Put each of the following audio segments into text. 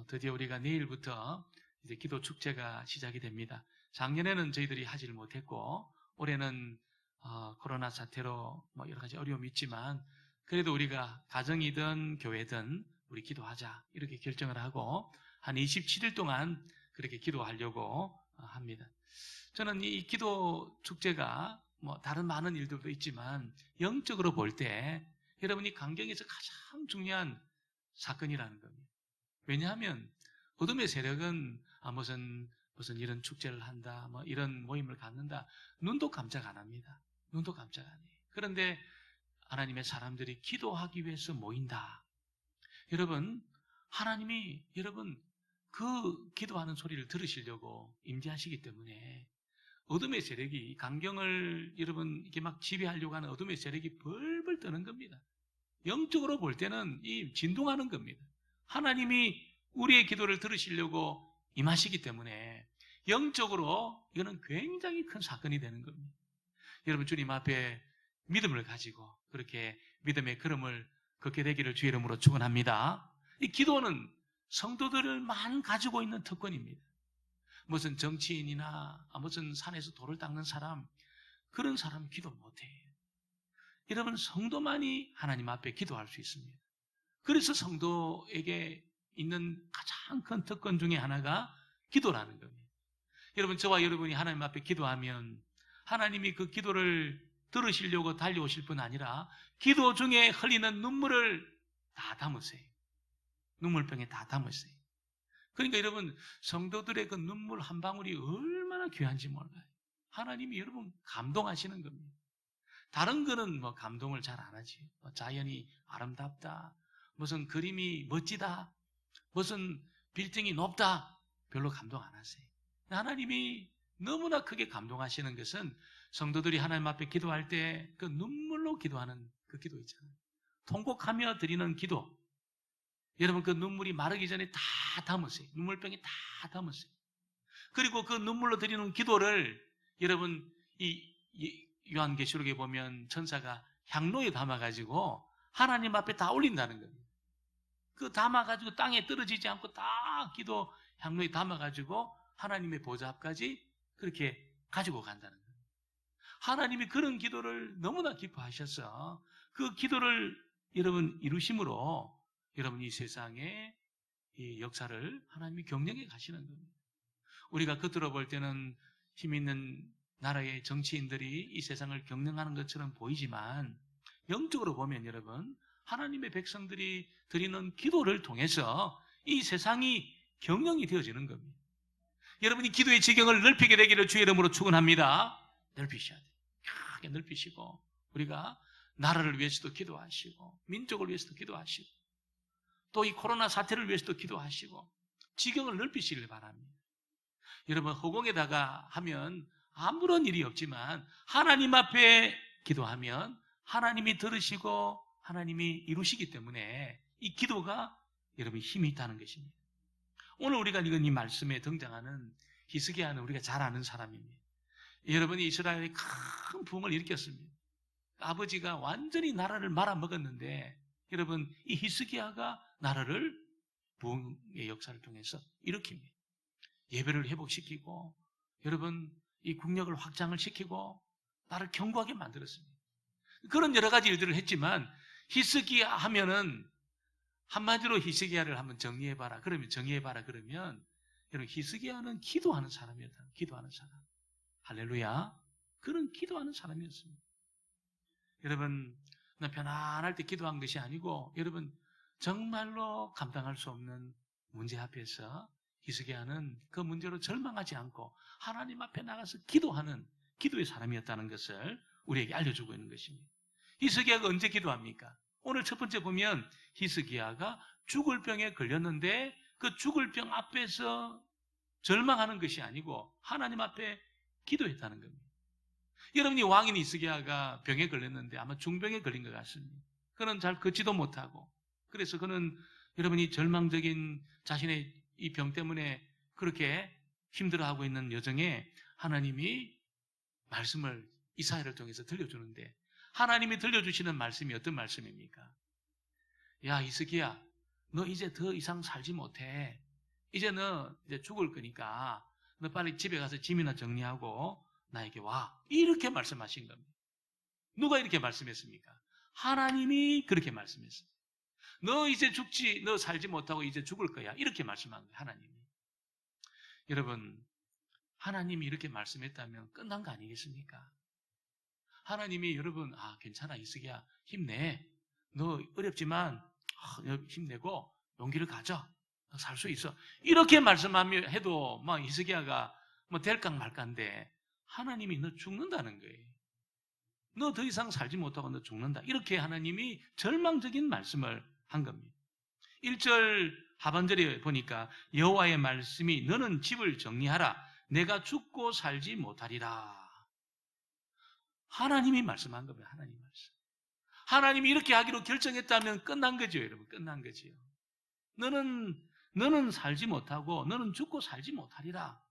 드디어 우리가 내일부터 이제 기도 축제가 시작이 됩니다. 작년에는 저희들이 하지를 못했고 올해는 코로나 사태로 뭐 여러 가지 어려움이 있지만 그래도 우리가 가정이든 교회든 우리 기도하자 이렇게 결정을 하고 한 27일 동안 그렇게 기도하려고 합니다. 저는 이 기도 축제가 뭐 다른 많은 일들도 있지만 영적으로 볼 때 여러분이 강경에서 가장 중요한 사건이라는 겁니다. 왜냐하면 어둠의 세력은 무슨 이런 축제를 한다, 뭐 이런 모임을 갖는다, 눈도 깜짝 안 합니다. 눈도 깜짝 안 해요. 그런데 하나님의 사람들이 기도하기 위해서 모인다. 여러분, 하나님이 여러분 그 기도하는 소리를 들으시려고 임재하시기 때문에 어둠의 세력이 강경을 여러분 이렇게 막 지배하려고 하는 어둠의 세력이 벌벌 떠는 겁니다. 영적으로 볼 때는 이 진동하는 겁니다. 하나님이 우리의 기도를 들으시려고 임하시기 때문에 영적으로 이거는 굉장히 큰 사건이 되는 겁니다. 여러분 주님 앞에 믿음을 가지고 그렇게 믿음의 걸음을 걷게 되기를 주의 이름으로 축원합니다. 이 기도는 성도들만 가지고 있는 특권입니다. 무슨 정치인이나 무슨 산에서 돌을 닦는 사람 그런 사람 기도 못해요. 여러분 성도만이 하나님 앞에 기도할 수 있습니다. 그래서 성도에게 있는 가장 큰 특권 중에 하나가 기도라는 겁니다. 여러분 저와 여러분이 하나님 앞에 기도하면 하나님이 그 기도를 들으시려고 달려오실 뿐 아니라 기도 중에 흘리는 눈물을 다 담으세요. 눈물병에 다 담으세요. 그러니까 여러분 성도들의 그 눈물 한 방울이 얼마나 귀한지 몰라요. 하나님이 여러분 감동하시는 겁니다. 다른 거는 뭐 감동을 잘 안 하지. 뭐 자연이 아름답다, 무슨 그림이 멋지다, 무슨 빌딩이 높다, 별로 감동 안 하세요. 하나님이 너무나 크게 감동하시는 것은 성도들이 하나님 앞에 기도할 때 그 눈물로 기도하는 그 기도 있잖아요. 통곡하며 드리는 기도. 여러분 그 눈물이 마르기 전에 다 담으세요. 눈물병에 다 담으세요. 그리고 그 눈물로 드리는 기도를 여러분 이 요한계시록에 보면 천사가 향로에 담아가지고 하나님 앞에 다 올린다는 겁니다. 그 담아가지고 땅에 떨어지지 않고 다 기도 향로에 담아가지고 하나님의 보좌 앞까지 그렇게 가지고 간다는 거예요. 하나님이 그런 기도를 너무나 기뻐하셔서 그 기도를 여러분 이루심으로 여러분 이 세상에 이 역사를 하나님이 경영해 가시는 겁니다. 우리가 겉으로 볼 때는 힘 있는 나라의 정치인들이 이 세상을 경영하는 것처럼 보이지만 영적으로 보면 여러분 하나님의 백성들이 드리는 기도를 통해서 이 세상이 경영이 되어지는 겁니다. 여러분이 기도의 지경을 넓히게 되기를 주의 이름으로 축원합니다. 넓히셔야 돼요. 크게 넓히시고 우리가 나라를 위해서도 기도하시고 민족을 위해서도 기도하시고 또 이 코로나 사태를 위해서도 기도하시고 지경을 넓히시길 바랍니다. 여러분 허공에다가 하면 아무런 일이 없지만 하나님 앞에 기도하면 하나님이 들으시고 하나님이 이루시기 때문에 이 기도가 여러분 힘이 있다는 것입니다. 오늘 우리가 읽은 이 말씀에 등장하는 히스기야는 우리가 잘 아는 사람입니다. 여러분이 이스라엘이 큰 부흥을 일으켰습니다. 아버지가 완전히 나라를 말아먹었는데 여러분 이 히스기야가 나라를 부흥의 역사를 통해서 일으킵니다. 예배를 회복시키고 여러분 이 국력을 확장을 시키고 나를 견고하게 만들었습니다. 그런 여러 가지 일들을 했지만 히스기야 하면은 한마디로 히스기야를 한번 정리해봐라. 그러면 여러분 히스기야는 기도하는 사람이었다. 기도하는 사람. 할렐루야. 그런 기도하는 사람이었습니다. 여러분 편안할 때 기도한 것이 아니고 여러분 정말로 감당할 수 없는 문제 앞에서 히스기야는 그 문제로 절망하지 않고 하나님 앞에 나가서 기도하는 기도의 사람이었다는 것을 우리에게 알려주고 있는 것입니다. 히스기야가 언제 기도합니까? 오늘 첫 번째 보면 히스기야가 죽을 병에 걸렸는데 그 죽을 병 앞에서 절망하는 것이 아니고 하나님 앞에 기도했다는 겁니다. 여러분이 왕인 히스기야가 병에 걸렸는데 아마 중병에 걸린 것 같습니다. 그는 잘 걷지도 못하고 그래서 그는 여러분이 절망적인 자신의 이 병 때문에 그렇게 힘들어하고 있는 여정에 하나님이 말씀을 이사야를 통해서 들려주는데 하나님이 들려주시는 말씀이 어떤 말씀입니까? 야 히스기야 너 이제 더 이상 살지 못해. 이제 너 이제 죽을 거니까 너 빨리 집에 가서 짐이나 정리하고 나에게 와. 이렇게 말씀하신 겁니다. 누가 이렇게 말씀했습니까? 하나님이 그렇게 말씀했어요. 너 이제 죽지, 너 살지 못하고 이제 죽을 거야. 이렇게 말씀한 거예요, 하나님이. 여러분, 하나님이 이렇게 말씀했다면 끝난 거 아니겠습니까? 하나님이 여러분, 괜찮아, 이스기야, 힘내. 너 어렵지만 힘내고 용기를 가져. 살 수 있어. 이렇게 말씀하며 해도 막 이스기야가 뭐 될까 말까인데 하나님이 너 죽는다는 거예요. 너 더 이상 살지 못하고 너 죽는다. 이렇게 하나님이 절망적인 말씀을 한 겁니다. 1절 하반절에 보니까 여호와의 말씀이 너는 집을 정리하라. 내가 죽고 살지 못하리라. 하나님이 말씀한 겁니다. 하나님 말씀. 하나님이 이렇게 하기로 결정했다면 끝난 거죠, 여러분. 끝난 거죠. 너는 살지 못하고 너는 죽고 살지 못하리라.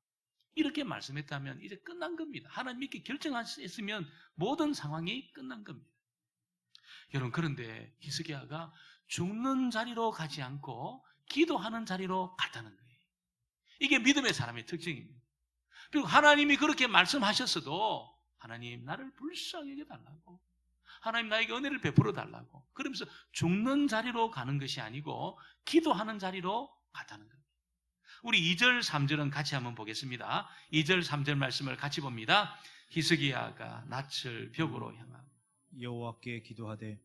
이렇게 말씀했다면 이제 끝난 겁니다. 하나님이 이렇게 결정했으면 모든 상황이 끝난 겁니다. 여러분, 그런데 히스기야가 죽는 자리로 가지 않고 기도하는 자리로 갔다는 거예요. 이게 믿음의 사람의 특징입니다. 그리고 하나님이 그렇게 말씀하셨어도 하나님 나를 불쌍히 여겨달라고, 하나님 나에게 은혜를 베풀어 달라고, 그러면서 죽는 자리로 가는 것이 아니고 기도하는 자리로 갔다는 겁니다. 우리 2절 3절은 같이 한번 보겠습니다. 2절 3절 말씀을 같이 봅니다. 히스기야가 낯을 벽으로 향하고 여호와께 기도하되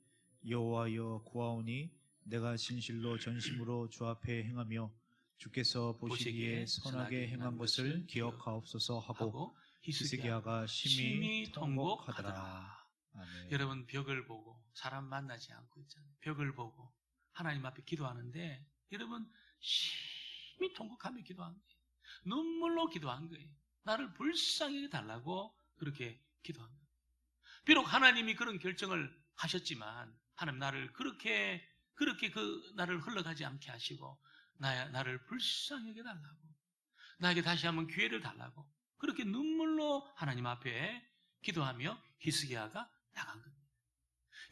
여호와여 구하오니 내가 진실로 전심으로 주 앞에 행하며 주께서 보시기에 선하게 행한 것을 기억하옵소서 하고 히스기야가 심히 통곡하더라. 아멘. 여러분, 벽을 보고 사람 만나지 않고 있잖아요. 벽을 보고 하나님 앞에 기도하는데 여러분 심히 통곡하며 기도한 거예요. 눈물로 기도한 거예요. 나를 불쌍히 달라고 그렇게 기도한 거예요. 비록 하나님이 그런 결정을 하셨지만 하나님 나를 그렇게 나를 흘러가지 않게 하시고 나를 불쌍히 여겨달라고, 나에게 다시 한번 기회를 달라고 그렇게 눈물로 하나님 앞에 기도하며 히스기야가 나간 겁니다.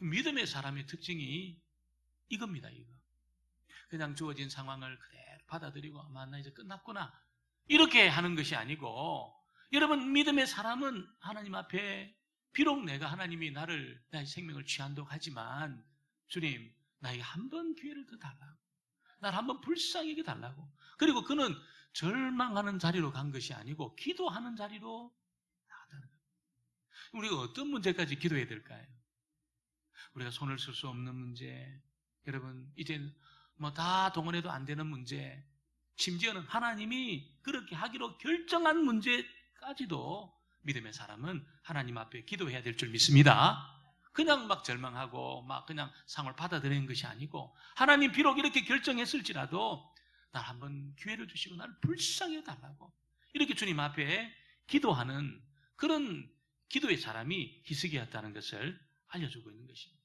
믿음의 사람의 특징이 이겁니다. 이거. 그냥 주어진 상황을 그대로 받아들이고 나 이제 끝났구나 이렇게 하는 것이 아니고, 여러분, 믿음의 사람은 하나님 앞에 비록 내가 하나님이 나의 생명을 취한다고 하지만 주님 나에게 한 번 기회를 더 달라고, 나를 한 번 불쌍히 여겨 달라고, 그리고 그는 절망하는 자리로 간 것이 아니고 기도하는 자리로 나갔다는 거예요. 우리가 어떤 문제까지 기도해야 될까요? 우리가 손을 쓸 수 없는 문제, 여러분 이제 뭐 다 동원해도 안 되는 문제, 심지어는 하나님이 그렇게 하기로 결정한 문제까지도 믿음의 사람은 하나님 앞에 기도해야 될 줄 믿습니다. 그냥 막 절망하고 막 그냥 상을 받아들이는 것이 아니고, 하나님 비록 이렇게 결정했을지라도 날 한번 기회를 주시고 나를 불쌍히 해달라고 이렇게 주님 앞에 기도하는 그런 기도의 사람이 히스기야였다는 것을 알려주고 있는 것입니다.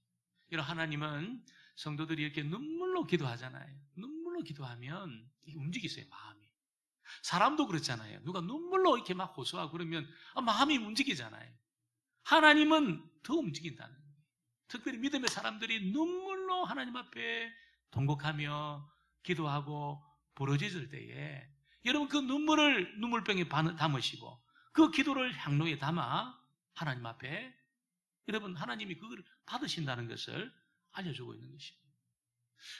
이런 하나님은 성도들이 이렇게 눈물로 기도하잖아요. 눈물로 기도하면 이게 움직이세요, 마음이. 사람도 그렇잖아요. 누가 눈물로 이렇게 막 호소하고 그러면 마음이 움직이잖아요. 하나님은 더 움직인다는 거예요. 특별히 믿음의 사람들이 눈물로 하나님 앞에 통곡하며 기도하고 부러지질 때에 여러분 그 눈물을 눈물병에 담으시고 그 기도를 향로에 담아 하나님 앞에, 여러분 하나님이 그걸 받으신다는 것을 알려주고 있는 것입니다.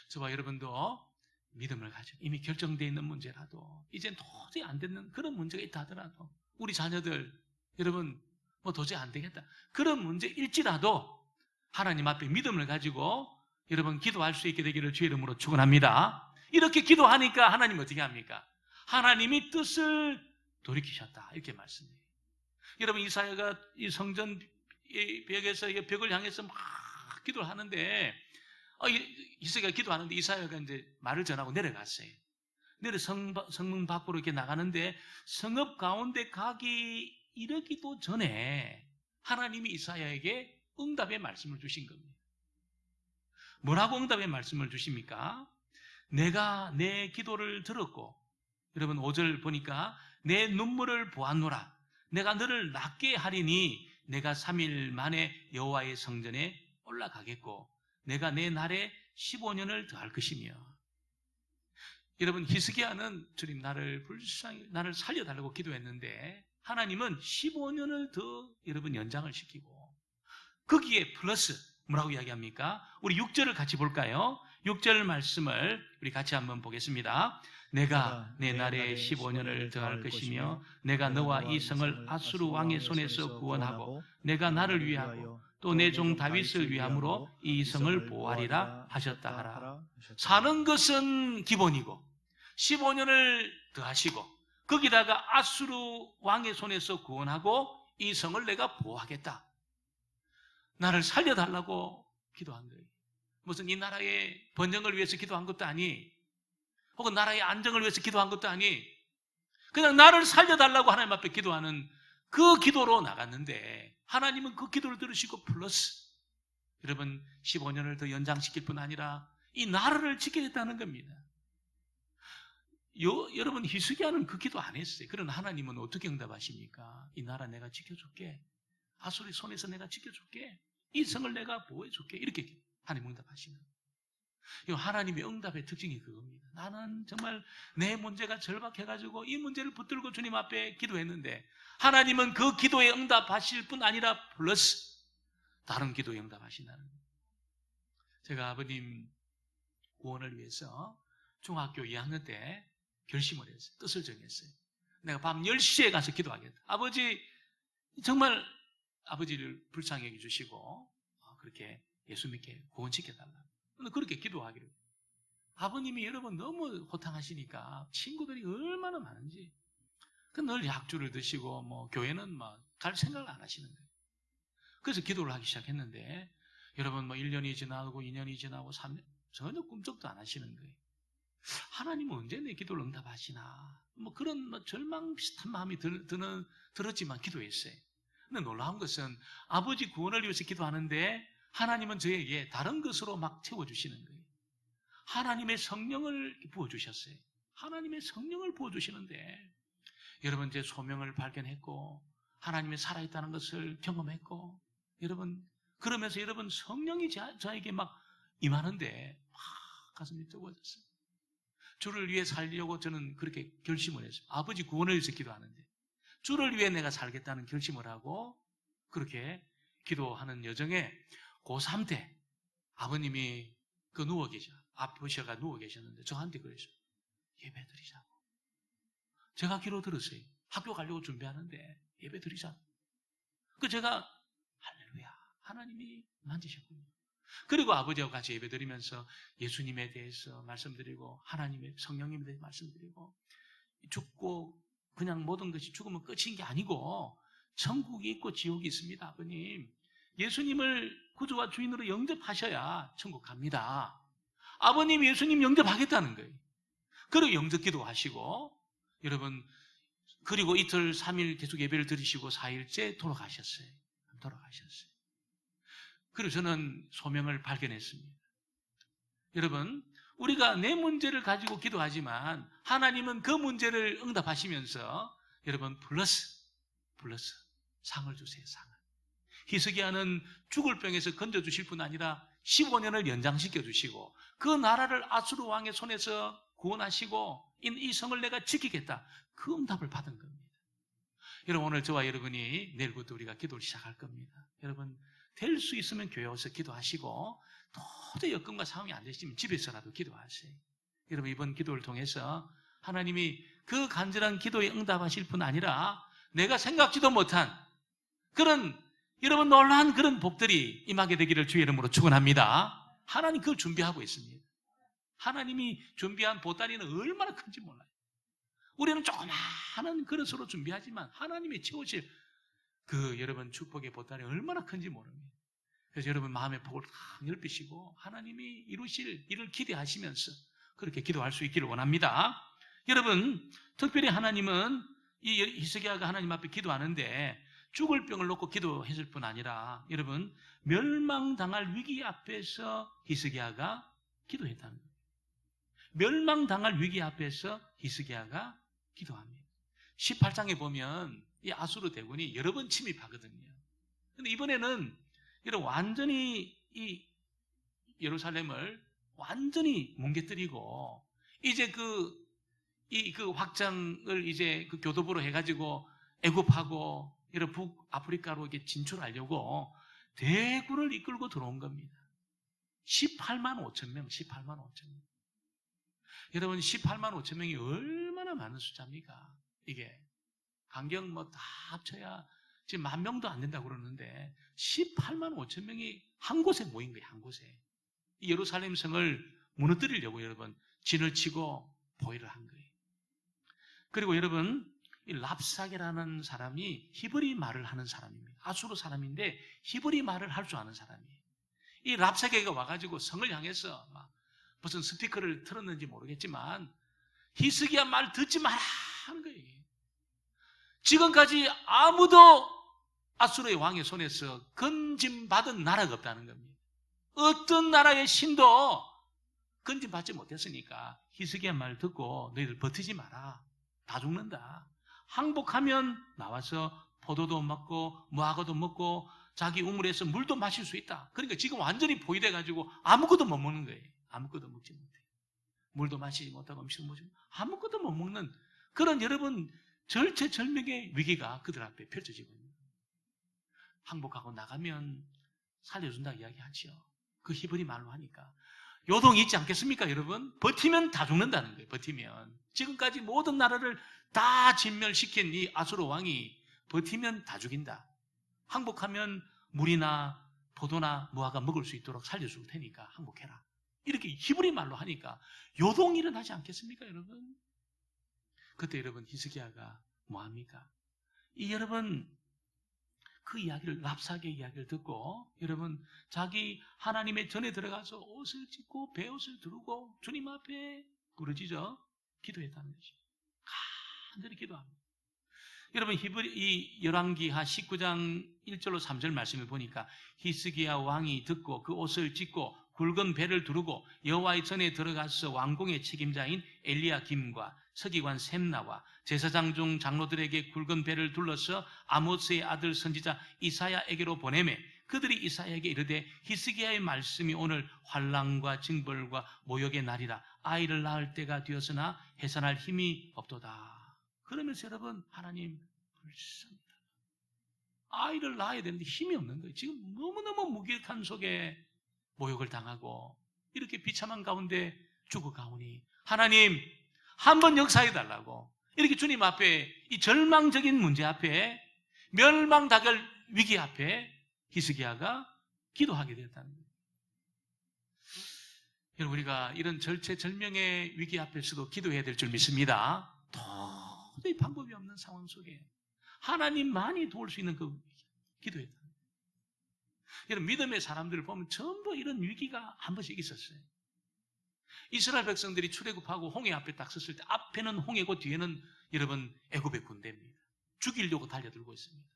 저와 여러분도 믿음을 가지고 이미 결정되어 있는 문제라도 이제 도저히 안 되는 그런 문제가 있다 하더라도, 우리 자녀들 여러분 뭐 도저히 안 되겠다 그런 문제일지라도 하나님 앞에 믿음을 가지고 여러분 기도할 수 있게 되기를 주의 이름으로 축원합니다. 이렇게 기도하니까 하나님 어떻게 합니까? 하나님이 뜻을 돌이키셨다 이렇게 말씀해요. 여러분 이사야가 이 성전 벽에서 벽을 향해서 막 기도를 하는데 히스기야가 기도하는데 이사야가 이제 말을 전하고 내려갔어요. 성문 밖으로 이렇게 나가는데 성읍 가운데 가기 이르기도 전에 하나님이 이사야에게 응답의 말씀을 주신 겁니다. 뭐라고 응답의 말씀을 주십니까? 내가 내 기도를 들었고, 여러분 5절 보니까 내 눈물을 보았노라. 내가 너를 낫게 하리니 내가 3일 만에 여호와의 성전에 올라가겠고 내가 내 날에 15년을 더할 것이며. 여러분 히스기야는 주님 나를 살려달라고 기도했는데 하나님은 15년을 더 여러분 연장을 시키고 거기에 플러스 뭐라고 이야기합니까? 우리 6절을 같이 볼까요? 6절 말씀을 우리 같이 한번 보겠습니다. 내가 내 날에 15년을 더할 것이며 내가 너와 이 성을 아수르 왕의 손에서 구원하고 내가 나를 위하고 또 내 종 다윗을 위함으로 이 성을 보호하리라 하셨다 하라. 사는 것은 기본이고 15년을 더하시고 거기다가 아수르 왕의 손에서 구원하고 이 성을 내가 보호하겠다. 나를 살려달라고 기도한 거예요. 무슨 이 나라의 번영을 위해서 기도한 것도 아니, 혹은 나라의 안정을 위해서 기도한 것도 아니, 그냥 나를 살려달라고 하나님 앞에 기도하는 그 기도로 나갔는데 하나님은 그 기도를 들으시고 플러스 여러분 15년을 더 연장시킬 뿐 아니라 이 나라를 지키겠다는 겁니다. 여러분 히스기야는 그 기도 안 했어요. 그러나 하나님은 어떻게 응답하십니까? 이 나라 내가 지켜줄게. 아수르의 손에서 내가 지켜줄게. 이 성을 내가 보호해줄게. 이렇게 하나님 응답하시는 거예요. 하나님의 응답의 특징이 그겁니다. 나는 정말 내 문제가 절박해가지고 이 문제를 붙들고 주님 앞에 기도했는데 하나님은 그 기도에 응답하실 뿐 아니라 플러스 다른 기도에 응답하신다는 거예요. 제가 아버님 구원을 위해서 중학교 2학년 때 결심을 했어요. 뜻을 정했어요. 내가 밤 10시에 가서 기도하겠다. 아버지 정말 아버지를 불쌍히 여겨주시고 그렇게 예수 믿게 구원시켜달라. 그렇게 기도하기로. 아버님이 여러분 너무 호탕하시니까 친구들이 얼마나 많은지 늘 약주를 드시고 교회는 갈 생각을 안 하시는 거예요. 그래서 기도를 하기 시작했는데 여러분 1년이 지나고 2년이 지나고 3년 전혀 꿈쩍도 안 하시는 거예요. 하나님은 언제 내 기도를 응답하시나 그런 절망 비슷한 마음이 들었지만 기도했어요. 근데 놀라운 것은 아버지 구원을 위해서 기도하는데 하나님은 저에게 다른 것으로 막 채워주시는 거예요. 하나님의 성령을 부어주셨어요. 하나님의 성령을 부어주시는데 여러분 제 소명을 발견했고 하나님이 살아있다는 것을 경험했고 여러분 그러면서 여러분 성령이 저에게 막 임하는데 막 가슴이 뜨거워졌어요. 주를 위해 살려고 저는 그렇게 결심을 했어요. 아버지 구원을 위해서 기도하는데 주를 위해 내가 살겠다는 결심을 하고 그렇게 기도하는 여정에 고3 때 아버님이 아프셔가 누워 계셨는데 저한테 그러셨어요. 예배 드리자고. 제가 기도 들었어요. 학교 가려고 준비하는데 예배 드리자고. 제가 할렐루야 하나님이 만지셨군요. 그리고 아버지하고 같이 예배 드리면서 예수님에 대해서 말씀드리고 하나님의 성령님에 대해서 말씀드리고 죽고 그냥 모든 것이 죽으면 끝인 게 아니고 천국이 있고 지옥이 있습니다. 아버님 예수님을 구주와 주인으로 영접하셔야 천국 갑니다. 아버님 예수님 영접하겠다는 거예요. 그리고 영접 기도하시고 여러분 그리고 이틀 3일 계속 예배를 드리시고 4일째 돌아가셨어요. 그리고 저는 소명을 발견했습니다. 여러분 우리가 내 문제를 가지고 기도하지만 하나님은 그 문제를 응답하시면서 여러분 플러스 상을 주세요. 상을. 히스기야는 죽을 병에서 건져주실 뿐 아니라 15년을 연장시켜 주시고 그 나라를 아수르 왕의 손에서 구원하시고 이 성을 내가 지키겠다. 그 응답을 받은 겁니다. 여러분 오늘 저와 여러분이 내일부터 우리가 기도를 시작할 겁니다. 여러분 될 수 있으면 교회 와서 기도하시고 도저히 여건과 상황이 안 되시면 집에서라도 기도하세요. 여러분 이번 기도를 통해서 하나님이 그 간절한 기도에 응답하실 뿐 아니라 내가 생각지도 못한 그런 여러분 놀라운 그런 복들이 임하게 되기를 주의 이름으로 축원합니다. 하나님 그걸 준비하고 있습니다. 하나님이 준비한 보따리는 얼마나 큰지 몰라요. 우리는 조그마한 그릇으로 준비하지만 하나님이 채우실 그 여러분 축복의 보따리 얼마나 큰지 모릅니다. 그래서 여러분 마음의 복을 다 넓히시고 하나님이 이루실 일을 기대하시면서 그렇게 기도할 수 있기를 원합니다. 여러분 특별히 하나님은 이 히스기야가 하나님 앞에 기도하는데 죽을 병을 놓고 기도했을 뿐 아니라 여러분 멸망당할 위기 앞에서 히스기야가 기도했다는 거예요. 멸망당할 위기 앞에서 히스기야가 기도합니다. 18장에 보면 이 아수르 대군이 여러 번 침입하거든요. 근데 이번에는 이런 완전히 이 예루살렘을 완전히 뭉개뜨리고 이제 그 확장을 이제 그 교도부로 해가지고 애굽하고 이런 북아프리카로 이렇게 진출하려고 대군을 이끌고 들어온 겁니다. 18만 5천 명, 18만 5천 명. 여러분, 18만 5천 명이 얼마나 많은 숫자입니까? 이게. 강경 뭐 다 합쳐야 지금 10,000명도 안 된다고 그러는데 18만 5천 명이 한 곳에 모인 거예요, 한 곳에. 이 예루살렘 성을 무너뜨리려고 여러분, 진을 치고 보위를 한 거예요. 그리고 여러분, 이 랍사게라는 사람이 히브리 말을 하는 사람입니다. 아수르 사람인데 히브리 말을 할 줄 아는 사람이에요. 이 랍사게가 와가지고 성을 향해서 막 무슨 스피커를 틀었는지 모르겠지만 히스기야 말 듣지 마라 하는 거예요. 지금까지 아무도 아수르의 왕의 손에서 건짐받은 나라가 없다는 겁니다. 어떤 나라의 신도 건짐받지 못했으니까 히스기야 말 듣고 너희들 버티지 마라. 다 죽는다. 항복하면 나와서 포도도 먹고 무화과도 먹고 자기 우물에서 물도 마실 수 있다. 그러니까 지금 완전히 포위돼가지고 아무것도 못 먹는 거예요. 아무것도 먹지 못해. 물도 마시지 못하고 음식도 먹지 못하고 아무것도 못 먹는 그런 여러분 절체절명의 위기가 그들 앞에 펼쳐지고 있는 거예요. 항복하고 나가면 살려준다 이야기하죠. 그 히브리 말로 하니까. 요동이 있지 않겠습니까, 여러분? 버티면 다 죽는다는 거예요, 버티면. 지금까지 모든 나라를 다 진멸시킨 이 아수르 왕이 버티면 다 죽인다. 항복하면 물이나 포도나 무화과 먹을 수 있도록 살려줄 테니까 항복해라. 이렇게 히브리 말로 하니까 요동이 일어나지 않겠습니까, 여러분? 그때 여러분 히스기야가 뭐합니까? 이 여러분 그 이야기를 랍사게 이야기를 듣고 여러분 자기 하나님의 전에 들어가서 옷을 찢고 베옷을 두르고 주님 앞에 부르짖어 기도했다는 것이죠. 간절히 기도합니다. 여러분 이 열왕기하 19장 1절로 3절 말씀을 보니까 히스기야 왕이 듣고 그 옷을 찢고 굵은 배를 두르고 여호와의 전에 들어가서 왕궁의 책임자인 엘리야김과 서기관 셈나와 제사장 중 장로들에게 굵은 배를 둘러서 아모스의 아들 선지자 이사야에게로 보내매 그들이 이사야에게 이르되 히스기야의 말씀이 오늘 환난과 징벌과 모욕의 날이라 아이를 낳을 때가 되었으나 해산할 힘이 없도다. 그러면서 여러분 하나님 불쌍하다. 아이를 낳아야 되는데 힘이 없는 거예요. 지금 너무너무 무기력한 속에 모욕을 당하고 이렇게 비참한 가운데 죽어가오니 하나님 한번 역사해달라고 이렇게 주님 앞에 이 절망적인 문제 앞에 멸망당할 위기 앞에 히스기야가 기도하게 되었다는 거예요. 여러분 우리가 이런 절체절명의 위기 앞에서도 기도해야 될 줄 믿습니다. 도저히 방법이 없는 상황 속에 하나님만이 도울 수 있는 그 기도했다. 여러분 믿음의 사람들을 보면 전부 이런 위기가 한 번씩 있었어요. 이스라엘 백성들이 출애굽하고 홍해 앞에 딱 섰을 때 앞에는 홍해고 뒤에는 여러분 애굽의 군대입니다. 죽이려고 달려들고 있습니다.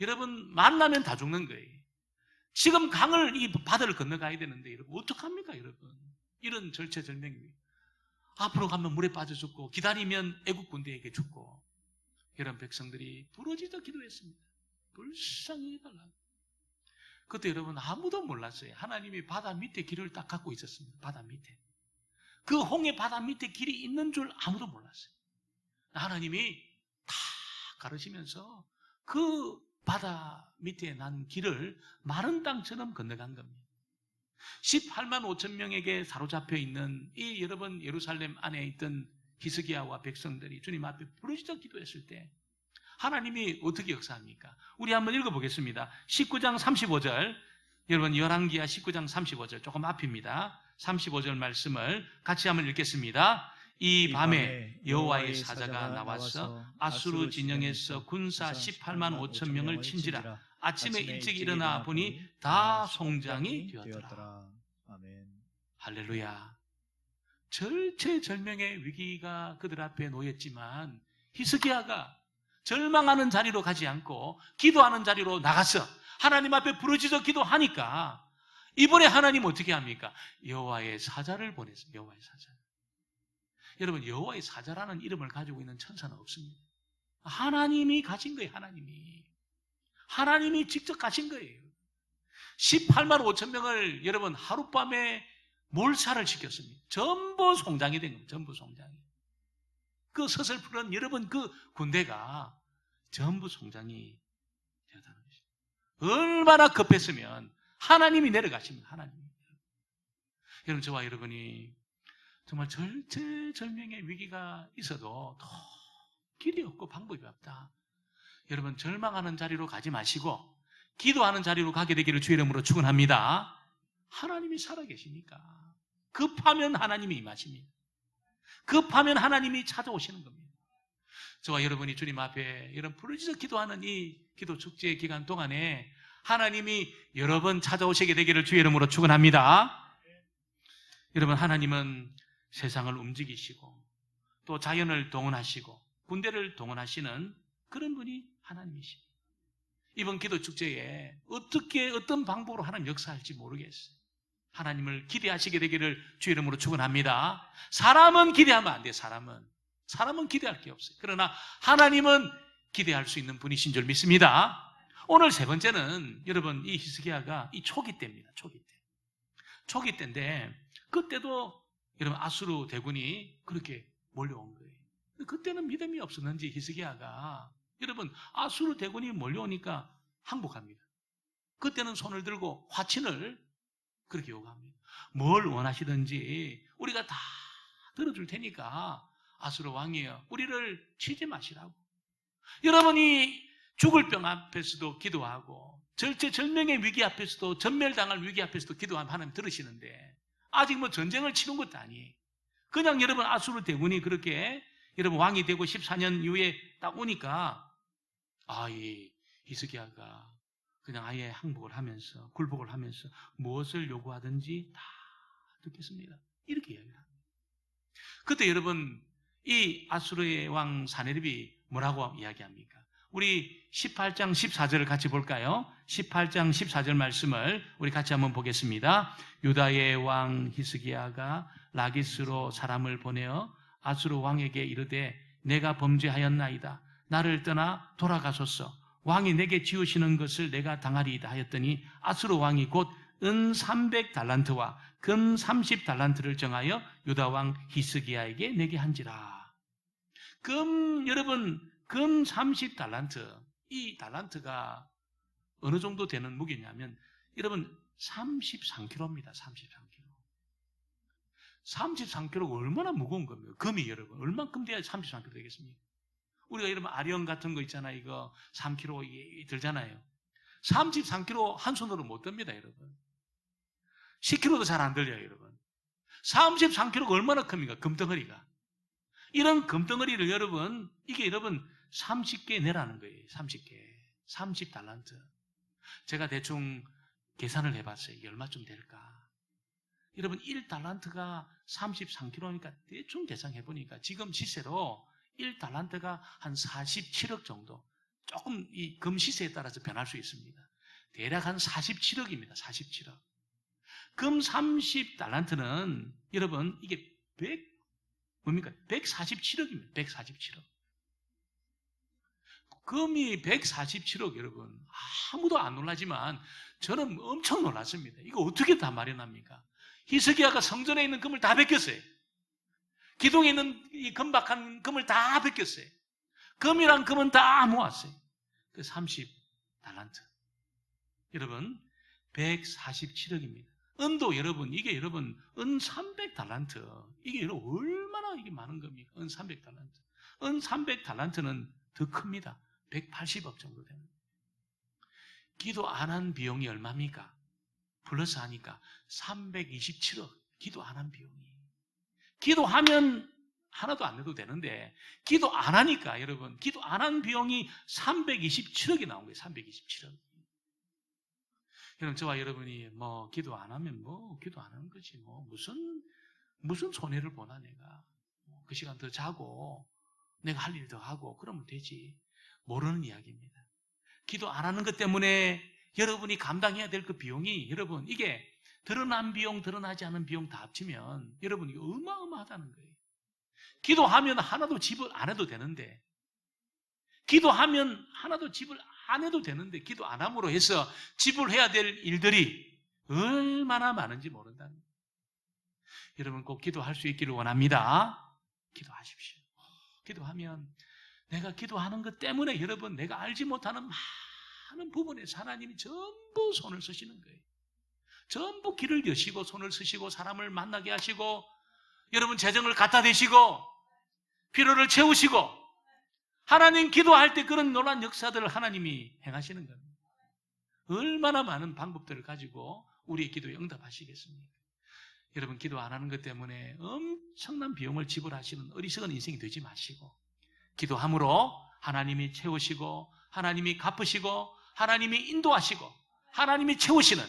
여러분 만나면 다 죽는 거예요. 지금 강을 이 바다를 건너가야 되는데 여러분 어떡합니까 여러분? 이런 절체절명이 앞으로 가면 물에 빠져 죽고 기다리면 애국 군대에게 죽고 이런 백성들이 부르짖어 기도했습니다. 불쌍히 해달라고. 그때 여러분 아무도 몰랐어요. 하나님이 바다 밑에 길을 딱 갖고 있었습니다. 바다 밑에. 그 홍해 바다 밑에 길이 있는 줄 아무도 몰랐어요. 하나님이 다 가르치면서 그 바다 밑에 난 길을 마른 땅처럼 건너간 겁니다. 18만 5천 명에게 사로잡혀 있는 이 여러분 예루살렘 안에 있던 히스기야와 백성들이 주님 앞에 부르짖어 기도했을 때 하나님이 어떻게 역사합니까? 우리 한번 읽어보겠습니다. 19장 35절 여러분 열왕기하 19장 35절 조금 앞입니다. 35절 말씀을 같이 한번 읽겠습니다. 이 밤에 여호와의 사자가 나와서 아수르 진영에서 군사 18만 5천 명을 친지라. 아침에 일찍 일어나 보니 다 송장이 되었더라. 아멘. 할렐루야. 절체절명의 위기가 그들 앞에 놓였지만 히스기야가 절망하는 자리로 가지 않고 기도하는 자리로 나가서 하나님 앞에 부르짖어 기도하니까 이번에 하나님 어떻게 합니까? 여호와의 사자를 보냈습니다. 여호와의 사자. 여러분 여호와의 사자라는 이름을 가지고 있는 천사는 없습니다. 하나님이 가신 거예요. 하나님이 직접 가신 거예요. 18만 5천 명을 여러분 하룻밤에 몰살을 시켰습니다. 전부 송장이 된 겁니다. 전부 송장이. 그 서슬프른 여러분 그 군대가 전부 송장이 되었다는 것입니다. 얼마나 급했으면 하나님이 내려가십니다. 하나님이. 여러분, 저와 여러분이 정말 절체절명의 위기가 있어도 더 길이 없고 방법이 없다. 여러분, 절망하는 자리로 가지 마시고 기도하는 자리로 가게 되기를 주의 이름으로 축원합니다. 하나님이 살아계시니까 급하면 하나님이 임하십니다. 급하면 하나님이 찾아오시는 겁니다. 저와 여러분이 주님 앞에 이런 부르짖어 기도하는 이 기도 축제 기간 동안에 하나님이 여러 번 찾아오시게 되기를 주의 이름으로 축원합니다. 여러분, 하나님은 세상을 움직이시고 또 자연을 동원하시고 군대를 동원하시는 그런 분이 하나님이십니다. 이번 기도 축제에 어떤 방법으로 하나님 역사할지 모르겠어요. 하나님을 기대하시게 되기를 주의 이름으로 축원합니다. 사람은 기대하면 안 돼요. 사람은 기대할 게 없어요. 그러나 하나님은 기대할 수 있는 분이신 줄 믿습니다. 오늘 세 번째는 여러분, 이 히스기야가 이 초기 때입니다. 초기 때인데 그때도 여러분 아수르 대군이 그렇게 몰려온 거예요. 그때는 믿음이 없었는지 히스기야가 여러분 아수르 대군이 몰려오니까 항복합니다. 그때는 손을 들고 화친을 그렇게 요구합니다. 뭘 원하시든지 우리가 다 들어줄 테니까 아수르 왕이여 우리를 치지 마시라고. 여러분이 죽을 병 앞에서도 기도하고 절체절명의 위기 앞에서도 전멸당할 위기 앞에서도 기도하면 하나님 들으시는데 아직 뭐 전쟁을 치른 것도 아니에요. 그냥 여러분 아수르 대군이 그렇게 여러분 왕이 되고 14년 이후에 딱 오니까 이 히스기야가 그냥 아예 항복을 하면서 굴복을 하면서 무엇을 요구하든지 다 듣겠습니다. 이렇게 이야기를 합니다. 그때 여러분 이 아수르의 왕 사네립이 뭐라고 이야기합니까? 우리 18장 14절을 같이 볼까요? 18장 14절 말씀을 우리 같이 한번 보겠습니다. 유다의 왕 히스기야가 라기스로 사람을 보내어 아수르 왕에게 이르되 내가 범죄하였나이다. 나를 떠나 돌아가소서. 왕이 내게 지으시는 것을 내가 당하리이다 하였더니 아수르 왕이 곧 은 300달란트와 금 30달란트를 정하여 유다 왕 히스기야에게 내게 한지라. 여러분 금 30달란트, 이 달란트가 어느 정도 되는 무게냐면 여러분 33kg입니다. 33kg 얼마나 무거운 겁니까? 금이 여러분 얼만큼 돼야 33kg 되겠습니까? 우리가 여러분 아령 같은 거 있잖아요. 이거 3kg 들잖아요. 33kg 한 손으로 못 듭니다, 여러분. 10kg도 잘 안 들려요, 여러분. 33kg가 얼마나 큽니까? 금덩어리가. 이런 금덩어리를 여러분, 이게 여러분 30개 내라는 거예요. 30달란트. 제가 대충 계산을 해봤어요. 이게 얼마쯤 될까? 여러분 1달란트가 33kg니까 대충 계산해보니까 지금 시세로 1달란트가 한 47억 정도. 조금 이 금 시세에 따라서 변할 수 있습니다. 대략 한 47억입니다. 47억. 금 30달란트는 여러분 이게 147억입니다. 147억. 금이 147억 여러분. 아무도 안 놀라지만 저는 엄청 놀랐습니다. 이거 어떻게 다 마련합니까? 히스기야가 성전에 있는 금을 다 베꼈어요. 기둥에 있는 이 금박한 금을 다 베꼈어요. 금이랑 금은 다 모았어요. 그 30달란트. 여러분 147억입니다. 은도 여러분 이게 여러분 은 300달란트. 이게 여러분 얼마나 이게 많은 겁니까? 은 300달란트. 은 300달란트는 더 큽니다. 180억 정도 됩니다. 기도 안 한 비용이 얼마입니까? 플러스 하니까 327억. 기도 안 한 비용이. 기도하면 하나도 안 내도 되는데 기도 안 하니까 여러분 기도 안 한 비용이 327억이 나온 거예요. 327억. 여러분 저와 여러분이 뭐 기도 안 하면 뭐 기도 안 하는 거지 뭐 무슨 손해를 보나 내가 그 시간 더 자고 내가 할 일 더 하고 그러면 되지. 모르는 이야기입니다. 기도 안 하는 것 때문에 여러분이 감당해야 될 그 비용이 여러분 이게 드러난 비용 드러나지 않은 비용 다 합치면 여러분 이거 어마어마하다는 거예요. 기도하면 하나도 지불 안 해도 되는데 기도하면 하나도 지불 안 해도 되는데 기도 안 함으로 해서 지불해야 될 일들이 얼마나 많은지 모른다는 거예요. 여러분 꼭 기도할 수 있기를 원합니다. 기도하십시오. 기도하면 내가 기도하는 것 때문에 여러분 내가 알지 못하는 많은 부분에서 하나님이 전부 손을 쓰시는 거예요. 전부 길을 여시고 손을 쓰시고 사람을 만나게 하시고 여러분 재정을 갖다 대시고 필요를 채우시고 하나님 기도할 때 그런 놀라운 역사들을 하나님이 행하시는 겁니다. 얼마나 많은 방법들을 가지고 우리의 기도에 응답하시겠습니까? 여러분 기도 안 하는 것 때문에 엄청난 비용을 지불하시는 어리석은 인생이 되지 마시고 기도함으로 하나님이 채우시고 하나님이 갚으시고 하나님이 인도하시고 하나님이 채우시는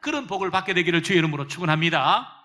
그런 복을 받게 되기를 주의 이름으로 축원합니다.